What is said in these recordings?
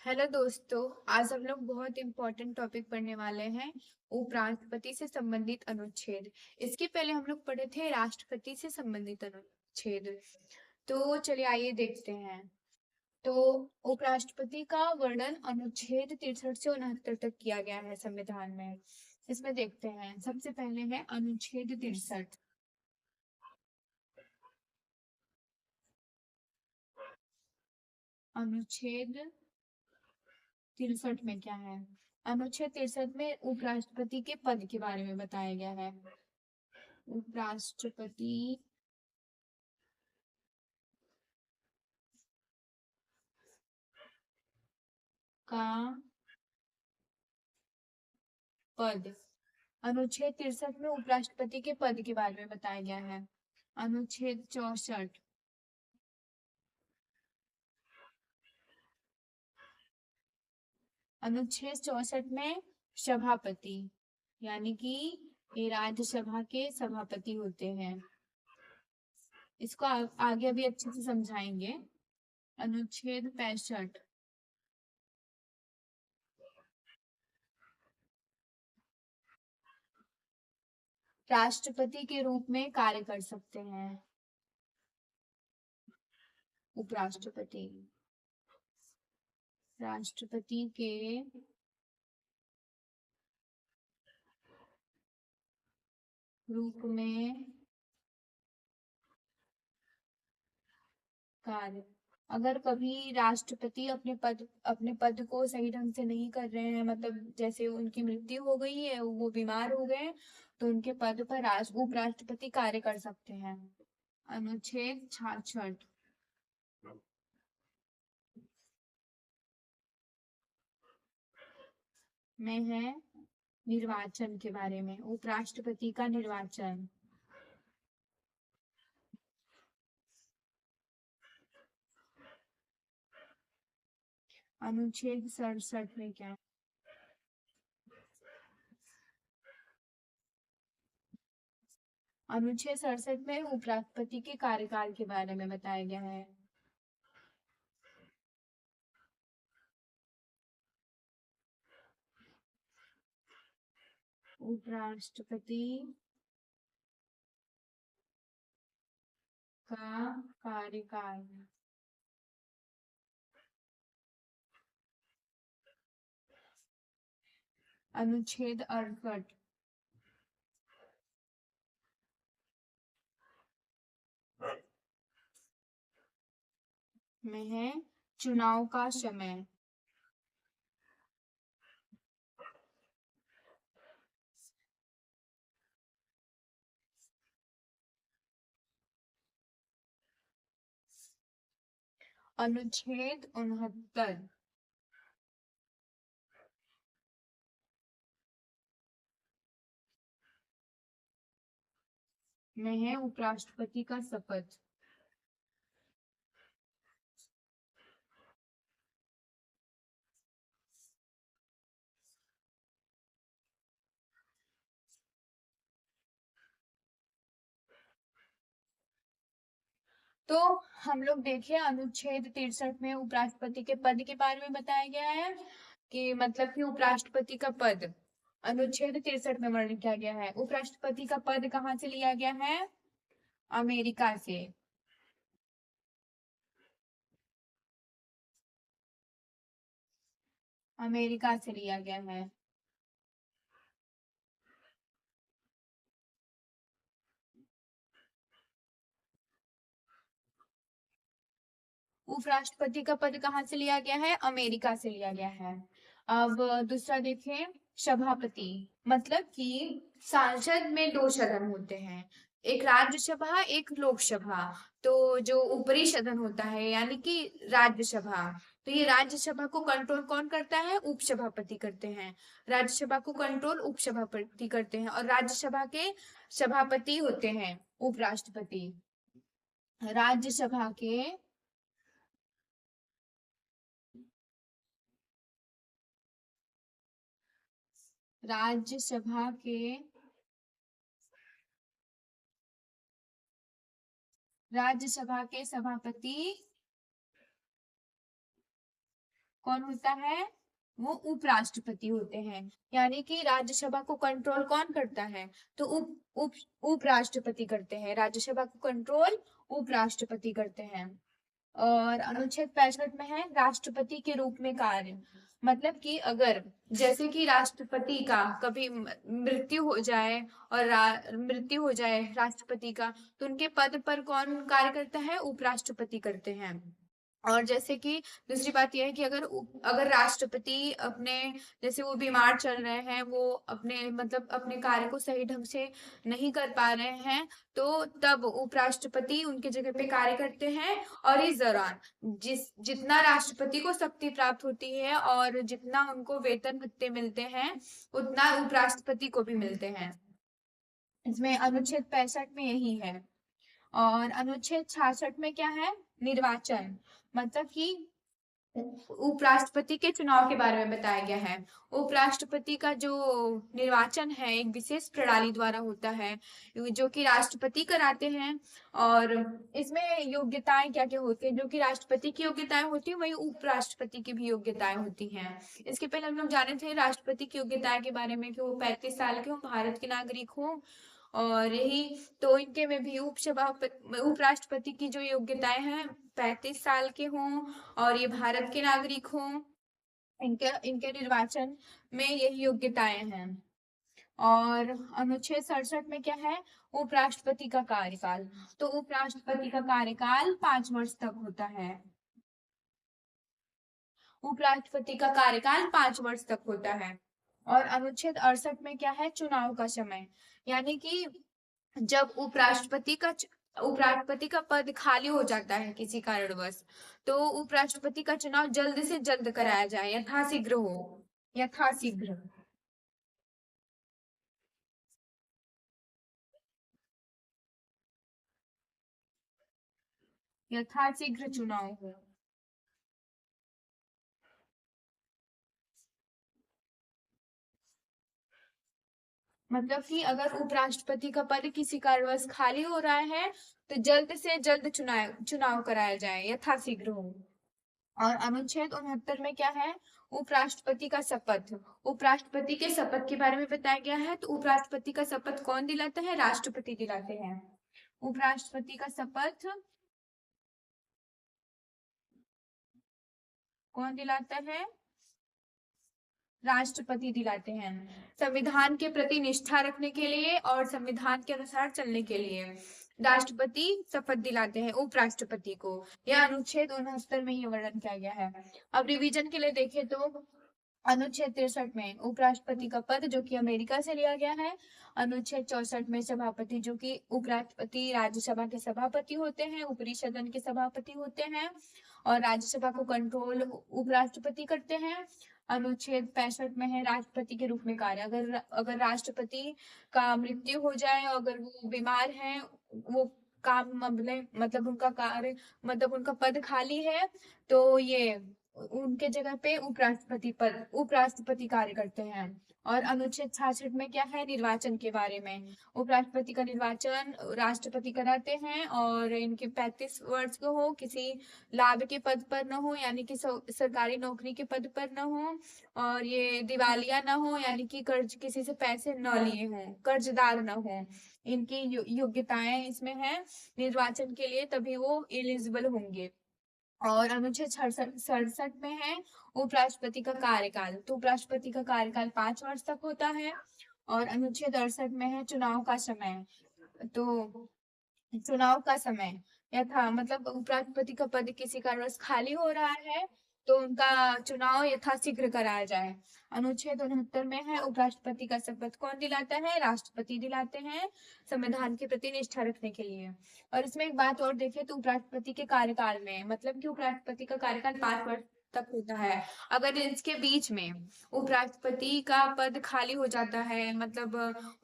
Hello दोस्तों। आज हम लोग बहुत इम्पोर्टेंट टॉपिक पढ़ने वाले हैं, उपराष्ट्रपति से संबंधित अनुच्छेद। इसके पहले हम लोग पढ़े थे राष्ट्रपति से संबंधित अनुच्छेद। तो चलिए आइए देखते हैं। तो उपराष्ट्रपति का वर्णन अनुच्छेद 63 से 69 तक किया गया है संविधान में। इसमें देखते हैं, सबसे पहले है अनुच्छेद 63। अनुच्छेद 63 में क्या है? अनुच्छेद 63 में उपराष्ट्रपति के पद के बारे में बताया गया है। उपराष्ट्रपति का पद। अनुच्छेद 63 में उपराष्ट्रपति के पद के बारे में बताया गया है। अनुच्छेद 64। अनुच्छेद 64 में सभापति, यानी कि ये राज्यसभा के सभापति होते हैं। इसको आगे अभी अच्छे से समझाएंगे। अनुच्छेद 65। राष्ट्रपति के रूप में कार्य कर सकते हैं उपराष्ट्रपति। राष्ट्रपति के रूप में कार्य। अगर कभी राष्ट्रपति अपने पद को सही ढंग से नहीं कर रहे हैं, मतलब जैसे उनकी मृत्यु हो गई है, वो बीमार हो गए, तो उनके पद पर उपराष्ट्रपति कार्य कर सकते हैं। अनुच्छेद 66 में है निर्वाचन के बारे में, उपराष्ट्रपति का निर्वाचन। अनुच्छेद 67 में क्या है? अनुच्छेद 67 में उपराष्ट्रपति के कार्यकाल के बारे में बताया गया है। उपराष्ट्रपति का कार्यकाल। अनुच्छेद 68 में है चुनाव का समय। अनुच्छेद 69 में है उपराष्ट्रपति का शपथ। तो हम लोग देखें, अनुच्छेद 63 में उपराष्ट्रपति के पद के बारे में बताया गया है कि मतलब कि उपराष्ट्रपति का पद अनुच्छेद 63 में वर्णन किया गया है। उपराष्ट्रपति का पद कहाँ से लिया गया है? अमेरिका से। अमेरिका से लिया गया है। उपराष्ट्रपति का पद कहाँ से लिया गया है? अमेरिका से लिया गया है। अब दूसरा देखें, सभापति। मतलब कि संसद में दो सदन होते हैं, एक राज्यसभा एक लोकसभा। तो जो ऊपरी सदन होता है यानी कि राज्यसभा, तो ये राज्यसभा को कंट्रोल कौन करता है? उपसभापति करते हैं। राज्यसभा को कंट्रोल उपसभापति करते हैं, और राज्यसभा के सभापति होते हैं उपराष्ट्रपति। राज्यसभा के राज्यसभा के राज्यसभा के सभापति कौन होता है? वो उपराष्ट्रपति होते हैं। यानी कि राज्यसभा को कंट्रोल कौन करता है? तो उप उप उपराष्ट्रपति करते हैं। राज्यसभा को कंट्रोल उपराष्ट्रपति करते हैं। और अनुच्छेद 65 में है राष्ट्रपति के रूप में कार्य। मतलब कि अगर जैसे कि राष्ट्रपति का कभी मृत्यु हो जाए और मृत्यु हो जाए राष्ट्रपति का, तो उनके पद पर कौन कार्य करता है? उपराष्ट्रपति करते हैं। और जैसे कि दूसरी बात यह है कि अगर राष्ट्रपति अपने, जैसे वो बीमार चल रहे हैं, वो अपने मतलब अपने कार्य को सही ढंग से नहीं कर पा रहे हैं, तो तब उपराष्ट्रपति उनके जगह पे कार्य करते हैं। और इस दौरान जितना राष्ट्रपति को शक्ति प्राप्त होती है और जितना उनको वेतन भत्ते मिलते हैं, उतना उपराष्ट्रपति को भी मिलते हैं। इसमें अनुच्छेद 65 में यही है। और अनुच्छेद 66 में क्या है? निर्वाचन। मतलब कि उपराष्ट्रपति के चुनाव के बारे में बताया गया है। उपराष्ट्रपति का जो निर्वाचन है एक विशेष प्रणाली द्वारा होता है, जो कि राष्ट्रपति कराते हैं। और इसमें योग्यताएं क्या क्या होती है? जो कि राष्ट्रपति की योग्यताएं होती है, वही उपराष्ट्रपति की भी योग्यताएं होती हैं। इसके पहले हम लोग जाने थे राष्ट्रपति की योग्यताएं के बारे में कि वो 35 साल के हो, भारत के नागरिक हो। और यही तो इनके में भी उपराष्ट्रपति की जो योग्यताएं हैं 35 साल के हों और ये भारत के नागरिक हों। इनके इनके निर्वाचन में यही योग्यताएं हैं। और अनुच्छेद 67 में क्या है? उपराष्ट्रपति का कार्यकाल। तो उपराष्ट्रपति का कार्यकाल 5 वर्ष तक होता है। उपराष्ट्रपति का कार्यकाल 5 वर्ष तक होता है। और अनुच्छेद 68 में क्या है? चुनाव का समय। यानी कि जब उपराष्ट्रपति का पद खाली हो जाता है किसी कारणवश, तो उपराष्ट्रपति का चुनाव जल्द से जल्द कराया जाए, यथाशीघ्र हो, यथाशीघ्र। यथाशीघ्र चुनाव हो। मतलब कि अगर उपराष्ट्रपति का पद किसी कारणवश खाली हो रहा है, तो जल्द से जल्द चुनाव कराया जाए, यथाशीघ्र हो। और अनुच्छेद 69 में क्या है? उपराष्ट्रपति का शपथ। उपराष्ट्रपति के शपथ के बारे में बताया गया है। तो उपराष्ट्रपति का शपथ कौन दिलाता है? राष्ट्रपति दिलाते हैं। उपराष्ट्रपति का शपथ कौन दिलाता है? राष्ट्रपति दिलाते हैं। संविधान के प्रति निष्ठा रखने के लिए और संविधान के अनुसार चलने के लिए राष्ट्रपति शपथ दिलाते हैं उपराष्ट्रपति को। यह अनुच्छेद 69 में ही वर्णन किया गया है। अब रिवीजन के लिए देखें तो अनुच्छेद 63 में उपराष्ट्रपति का पद जो कि अमेरिका से लिया गया है। अनुच्छेद 64 में सभापति, जो कि उपराष्ट्रपति राज्यसभा के सभापति होते हैं, ऊपरी सदन के सभापति होते हैं और राज्यसभा को कंट्रोल उपराष्ट्रपति करते हैं। अनुच्छेद 65 में है राष्ट्रपति के रूप में कार्य। अगर अगर राष्ट्रपति का मृत्यु हो जाए, अगर वो बीमार है, वो काम मतलब उनका कार्य मतलब उनका पद खाली है, तो ये उनके जगह पे उपराष्ट्रपति कार्य करते हैं। और अनुच्छेद 66 में क्या है? निर्वाचन के बारे में। उपराष्ट्रपति का निर्वाचन राष्ट्रपति कराते हैं और इनके 35 वर्ष को हो, किसी लाभ के पद पर न हो, यानी कि सरकारी नौकरी के पद पर न हो, और ये दिवालिया न हो, यानी कि कर्ज किसी से पैसे न लिए हों, कर्जदार न हो। इनकी योग्यताएं इसमें है निर्वाचन के लिए, तभी वो एलिजिबल होंगे। और अनुच्छेद 67 में है उपराष्ट्रपति का कार्यकाल। तो उपराष्ट्रपति का कार्यकाल 5 वर्ष तक होता है। और अनुच्छेद 68 में है चुनाव का समय। तो चुनाव का समय मतलब उपराष्ट्रपति का पद किसी कारणवश खाली हो रहा है, तो उनका चुनाव यथाशीघ्र कराया जाए। अनुच्छेद 69 में है उपराष्ट्रपति का शपथ कौन दिलाता है? राष्ट्रपति दिलाते हैं, संविधान के प्रति निष्ठा रखने के लिए। और इसमें एक बात और देखें तो उपराष्ट्रपति के कार्यकाल में, मतलब कि उपराष्ट्रपति का कार्यकाल 5 वर्ष तक होता है। अगर इसके बीच में उपराष्ट्रपति का पद खाली हो जाता है, मतलब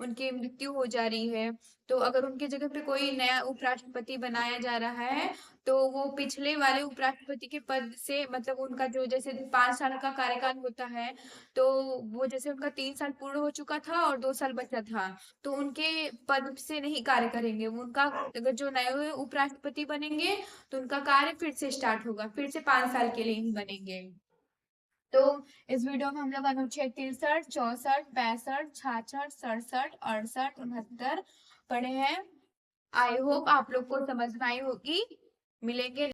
उनकी मृत्यु हो जा रही है, तो अगर उनकी जगह पे कोई नया उपराष्ट्रपति बनाया जा रहा है, तो वो पिछले वाले उपराष्ट्रपति के पद से, मतलब उनका जो जैसे 5 साल का कार्यकाल होता है, तो वो जैसे उनका 3 साल पूर्ण हो चुका था और 2 साल बचा था, तो उनके पद से नहीं कार्य करेंगे। उनका अगर जो नए उपराष्ट्रपति बनेंगे, तो उनका कार्य फिर से स्टार्ट होगा, फिर से 5 साल के लिए ही बनेंगे। तो इस वीडियो में हम लोग अनुच्छेद 63, 64, 65, 66, 67, 68, 69 पढ़े हैं। आई होप आप लोग को समझ में आई होगी। मिलेंगे